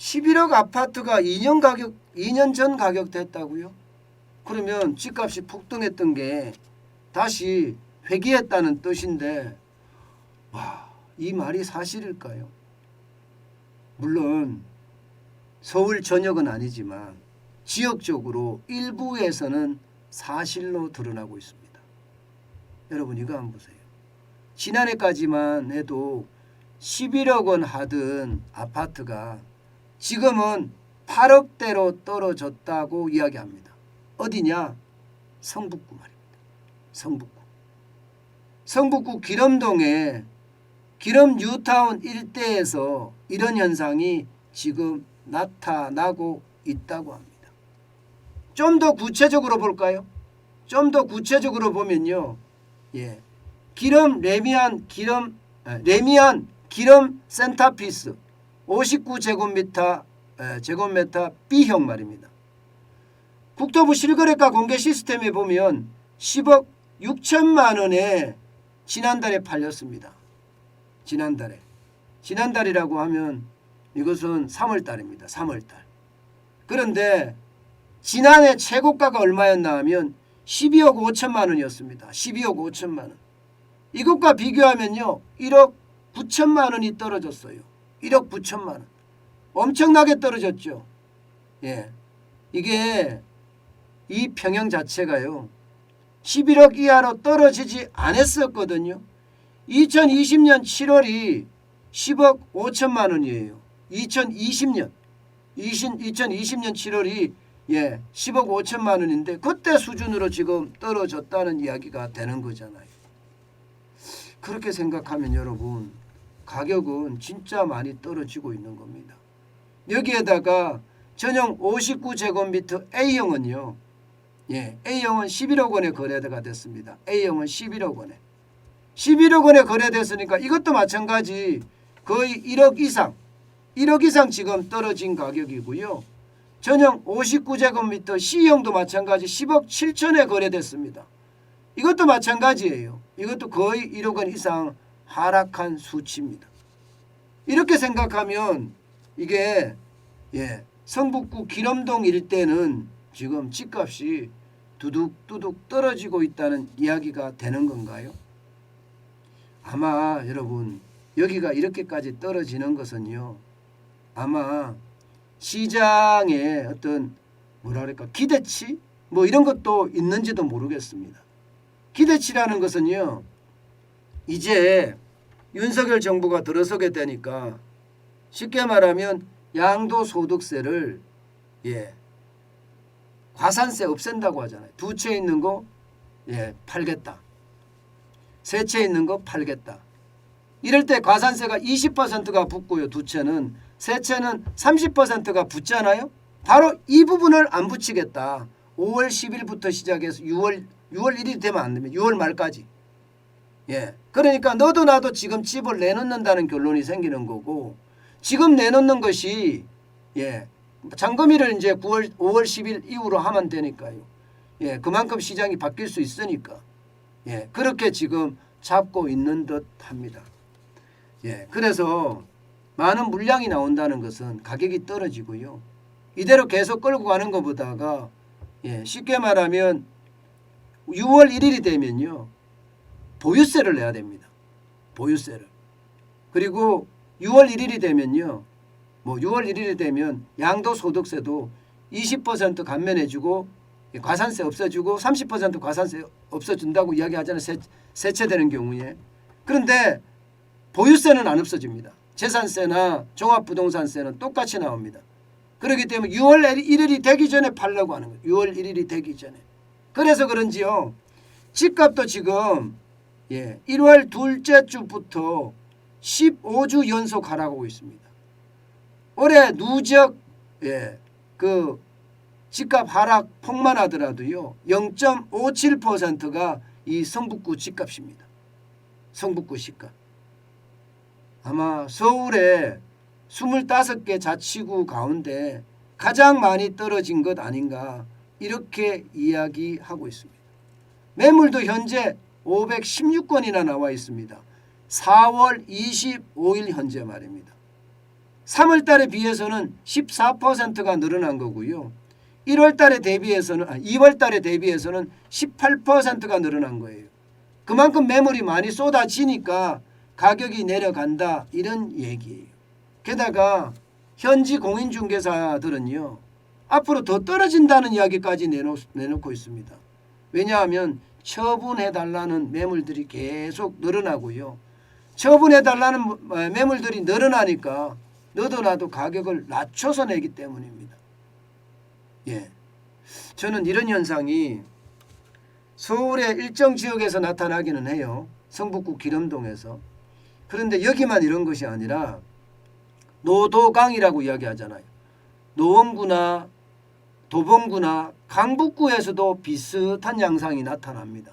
11억 아파트가 2년 전 가격 됐다고요? 그러면 집값이 폭등했던 게 다시 회귀했다는 뜻인데, 와, 이 말이 사실일까요? 물론 서울 전역은 아니지만 지역적으로 일부에서는 사실로 드러나고 있습니다. 여러분 이거 한번 보세요. 지난해까지만 해도 11억 원 하던 아파트가 지금은 8억대로 떨어졌다고 이야기합니다. 어디냐? 성북구 말입니다. 성북구 기름동에 기름 뉴타운 일대에서 이런 현상이 지금 나타나고 있다고 합니다. 좀 더 구체적으로 볼까요? 좀 더 구체적으로 보면요. 레미안 기름 센터피스 59제곱미터 B형 말입니다. 국토부 실거래가 공개 시스템에 보면 10억 6천만 원에 지난달에 팔렸습니다. 지난달이라고 하면 이것은 3월달입니다. 3월달. 그런데 지난해 최고가가 얼마였나 하면 12억 5천만 원이었습니다. 12억 5천만 원. 이것과 비교하면요. 1억 9천만 원이 떨어졌어요. 1억 9천만 원. 엄청나게 떨어졌죠. 이게 이 평형 자체가요. 11억 이하로 떨어지지 않았었거든요. 2020년 7월이 10억 5천만 원이에요. 2020년 7월이 10억 5천만 원인데 그때 수준으로 지금 떨어졌다는 이야기가 되는 거잖아요. 그렇게 생각하면 여러분 가격은 진짜 많이 떨어지고 있는 겁니다. 여기에다가 전용 59제곱미터 A형은요. A형은 11억 원에 거래가 됐습니다. A형은 11억 원에. 11억 원에 거래됐으니까 이것도 마찬가지 거의 1억 이상 지금 떨어진 가격이고요. 전용 59제곱미터 C형도 마찬가지 10억 7천에 거래됐습니다. 이것도 마찬가지예요. 이것도 거의 1억 원 이상 하락한 수치입니다. 이렇게 생각하면 이게 성북구 기름동 일대는 지금 집값이 두둑두둑 떨어지고 있다는 이야기가 되는 건가요? 아마 여러분 여기가 이렇게까지 떨어지는 것은요. 아마 시장의 어떤 기대치 이런 것도 있는지도 모르겠습니다. 기대치라는 것은요. 이제 윤석열 정부가 들어서게 되니까 쉽게 말하면 양도소득세를 과산세 없앤다고 하잖아요. 두 채 있는 거 팔겠다. 세 채 있는 거 팔겠다. 이럴 때 과산세가 20%가 붙고요. 두 채는. 세 채는 30%가 붙잖아요. 바로 이 부분을 안 붙이겠다. 5월 10일부터 시작해서 6월 1일 되면 안 됩니다. 6월 말까지. 그러니까 너도 나도 지금 집을 내놓는다는 결론이 생기는 거고 지금 내놓는 것이 잔금일을 이제 5월 10일 이후로 하면 되니까요. 그만큼 시장이 바뀔 수 있으니까 그렇게 지금 잡고 있는 듯 합니다. 그래서 많은 물량이 나온다는 것은 가격이 떨어지고요. 이대로 계속 끌고 가는 것보다가 쉽게 말하면 6월 1일이 되면요. 보유세를 내야 됩니다. 보유세를. 그리고 6월 1일이 되면요. 6월 1일이 되면 양도소득세도 20% 감면해주고 과산세 없어주고 30% 과산세 없어준다고 이야기하잖아요. 세채되는 경우에. 그런데 보유세는 안 없어집니다. 재산세나 종합부동산세는 똑같이 나옵니다. 그렇기 때문에 6월 1일이 되기 전에 팔려고 하는 거예요. 6월 1일이 되기 전에. 그래서 그런지요. 집값도 지금 1월 둘째 주부터 15주 연속 하락하고 있습니다. 올해 누적 그 집값 하락 폭만 하더라도요. 0.57%가 이 성북구 집값입니다. 성북구 집값. 아마 서울의 25개 자치구 가운데 가장 많이 떨어진 것 아닌가 이렇게 이야기하고 있습니다. 매물도 현재 516건이나 나와 있습니다. 4월 25일 현재 말입니다. 3월 달에 비해서는 14%가 늘어난 거고요. 1월 달에 대비해서는 2월 달에 대비해서는 18%가 늘어난 거예요. 그만큼 매물이 많이 쏟아지니까 가격이 내려간다 이런 얘기예요. 게다가 현지 공인중개사들은요. 앞으로 더 떨어진다는 이야기까지 내놓고 있습니다. 왜냐하면 처분해달라는 매물들이 계속 늘어나고요. 처분해달라는 매물들이 늘어나니까 너도 나도 가격을 낮춰서 내기 때문입니다. 예, 저는 이런 현상이 서울의 일정 지역에서 나타나기는 해요. 성북구 기름동에서. 그런데 여기만 이런 것이 아니라 노도강이라고 이야기하잖아요. 노원구나 도봉구나 강북구에서도 비슷한 양상이 나타납니다.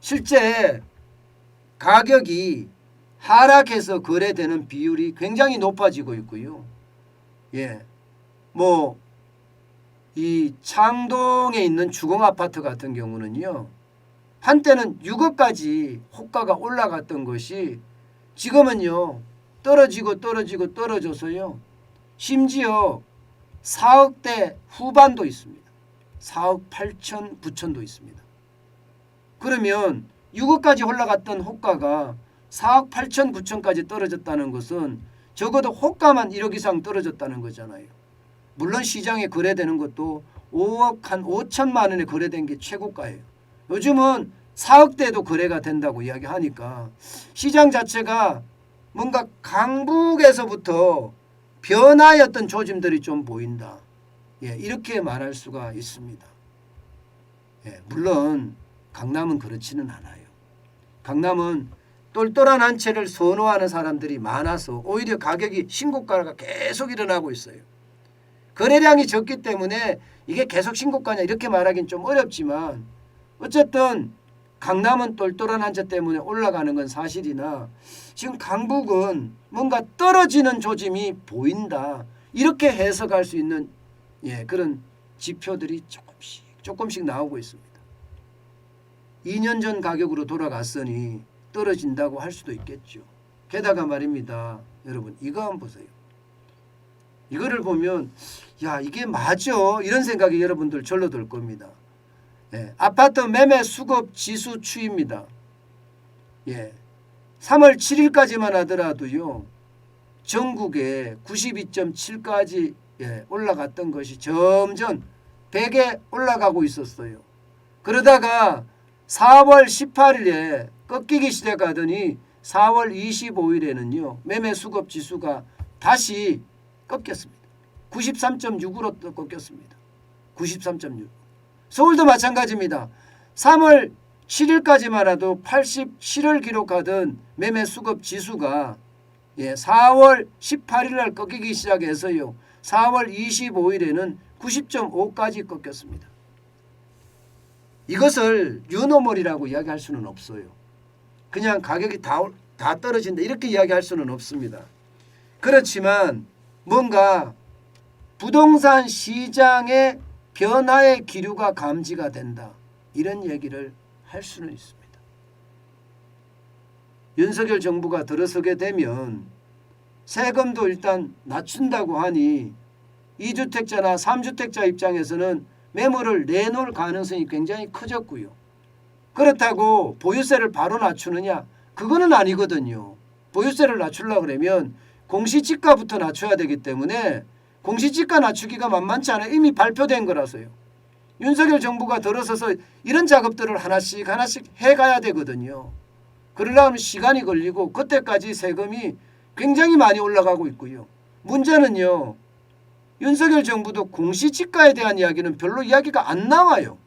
실제 가격이 하락해서 거래되는 비율이 굉장히 높아지고 있고요. 예, 이 창동에 있는 주공아파트 같은 경우는요. 한때는 6억까지 호가가 올라갔던 것이 지금은요. 떨어져서요. 심지어 4억대 후반도 있습니다. 4억 8천 9천도 있습니다. 그러면 6억까지 올라갔던 호가가 4억 8천 9천까지 떨어졌다는 것은 적어도 호가만 1억 이상 떨어졌다는 거잖아요. 물론 시장에 거래되는 것도 5억 한 5천만 원에 거래된 게 최고가예요. 요즘은 4억대도 거래가 된다고 이야기하니까 시장 자체가 뭔가 강북에서부터 변화였던 조짐들이 좀 보인다. 예, 이렇게 말할 수가 있습니다. 예, 물론 강남은 그렇지는 않아요. 강남은 똘똘한 한 채를 선호하는 사람들이 많아서 오히려 가격이 신고가가 계속 일어나고 있어요. 거래량이 적기 때문에 이게 계속 신고가냐 이렇게 말하기는 좀 어렵지만 어쨌든 강남은 똘똘한 한 채 때문에 올라가는 건 사실이나 지금 강북은 뭔가 떨어지는 조짐이 보인다. 이렇게 해석할 수 있는 그런 지표들이 조금씩 나오고 있습니다. 2년 전 가격으로 돌아갔으니 떨어진다고 할 수도 있겠죠. 게다가 말입니다. 여러분 이거 한번 보세요. 이거를 보면 야 이게 맞아 이런 생각이 여러분들 절로 들 겁니다. 예, 아파트 매매 수급 지수 추이입니다. 예, 3월 7일까지만 하더라도요. 전국에 92.7까지 올라갔던 것이 점점 100에 올라가고 있었어요. 그러다가 4월 18일에 꺾이기 시작하더니 4월 25일에는요. 매매 수급 지수가 다시 꺾였습니다. 93.6으로 또 꺾였습니다. 93.6. 서울도 마찬가지입니다. 3월 7일까지만 해도 87을 기록하던 매매 수급 지수가 4월 18일 날 꺾이기 시작해서요. 4월 25일에는 90.5까지 꺾였습니다. 이것을 뉴노멀이라고 이야기할 수는 없어요. 그냥 가격이 다 떨어진다 이렇게 이야기할 수는 없습니다. 그렇지만 뭔가 부동산 시장의 변화의 기류가 감지가 된다. 이런 얘기를 할 수는 있습니다. 윤석열 정부가 들어서게 되면 세금도 일단 낮춘다고 하니 2주택자나 3주택자 입장에서는 매물을 내놓을 가능성이 굉장히 커졌고요. 그렇다고 보유세를 바로 낮추느냐? 그거는 아니거든요. 보유세를 낮추려고 그러면 공시지가부터 낮춰야 되기 때문에 공시지가 낮추기가 만만치 않아요. 이미 발표된 거라서요. 윤석열 정부가 들어서서 이런 작업들을 하나씩 해가야 되거든요. 그러려면 시간이 걸리고 그때까지 세금이 굉장히 많이 올라가고 있고요. 문제는요. 윤석열 정부도 공시지가에 대한 이야기는 별로 이야기가 안 나와요.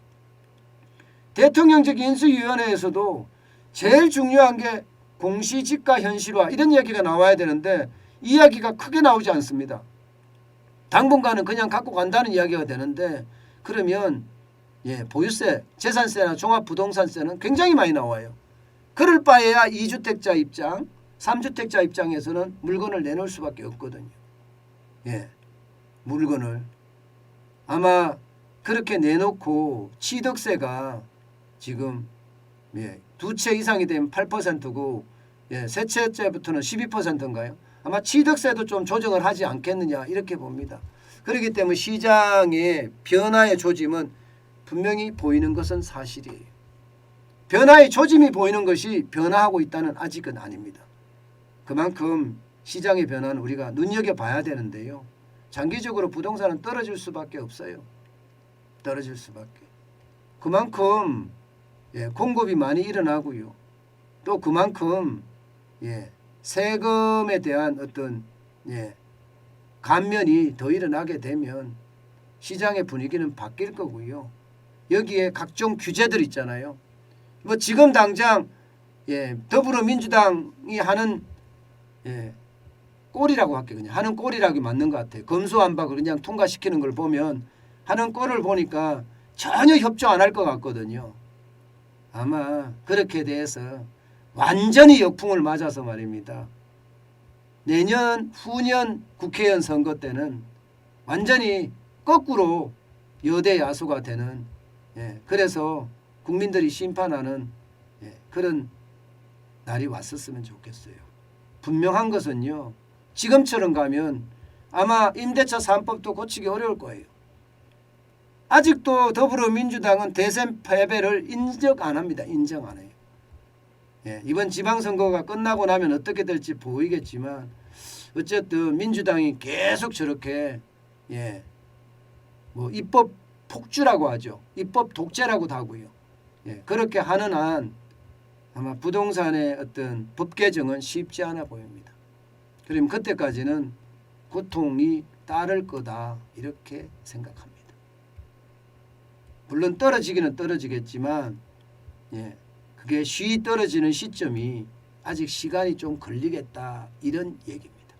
대통령직 인수위원회에서도 제일 중요한 게 공시지가 현실화 이런 이야기가 나와야 되는데 이야기가 크게 나오지 않습니다. 당분간은 그냥 갖고 간다는 이야기가 되는데 그러면 보유세, 재산세나 종합부동산세는 굉장히 많이 나와요. 그럴 바에야 2주택자 입장, 3주택자 입장에서는 물건을 내놓을 수밖에 없거든요. 물건을. 아마 그렇게 내놓고 취득세가 지금 두 채 이상이 되면 8%고 세 채째부터는 12%인가요? 아마 취득세도 좀 조정을 하지 않겠느냐 이렇게 봅니다. 그렇기 때문에 시장의 변화의 조짐은 분명히 보이는 것은 사실이에요. 변화의 조짐이 보이는 것이 변화하고 있다는 아직은 아닙니다. 그만큼 시장의 변화는 우리가 눈여겨봐야 되는데요. 장기적으로 부동산은 떨어질 수밖에 없어요. 떨어질 수밖에. 그만큼 공급이 많이 일어나고요. 또 그만큼 세금에 대한 어떤 감면이 더 일어나게 되면 시장의 분위기는 바뀔 거고요. 여기에 각종 규제들 있잖아요. 뭐 지금 당장 더불어민주당이 하는 꼴이라고 할게요. 그냥 하는 꼴이라기 맞는 것 같아요. 검수완박을 그냥 통과시키는 걸 보면 하는 꼴을 보니까 전혀 협조 안 할 것 같거든요. 아마 그렇게 돼서 완전히 역풍을 맞아서 말입니다. 내년 후년 국회의원 선거 때는 완전히 거꾸로 여대 야수가 되는 그래서 국민들이 심판하는 그런 날이 왔었으면 좋겠어요. 분명한 것은요. 지금처럼 가면 아마 임대차 3법도 고치기 어려울 거예요. 아직도 더불어민주당은 대선 패배를 인정 안 합니다. 인정 안 해요. 이번 지방선거가 끝나고 나면 어떻게 될지 보이겠지만 어쨌든 민주당이 계속 저렇게 뭐 입법 폭주라고 하죠. 입법 독재라고도 하고요. 그렇게 하는 한 아마 부동산의 어떤 법 개정은 쉽지 않아 보입니다. 그러면 그때까지는 고통이 따를 거다 이렇게 생각합니다. 물론 떨어지기는 떨어지겠지만 그게 쉬이 떨어지는 시점이 아직 시간이 좀 걸리겠다 이런 얘기입니다.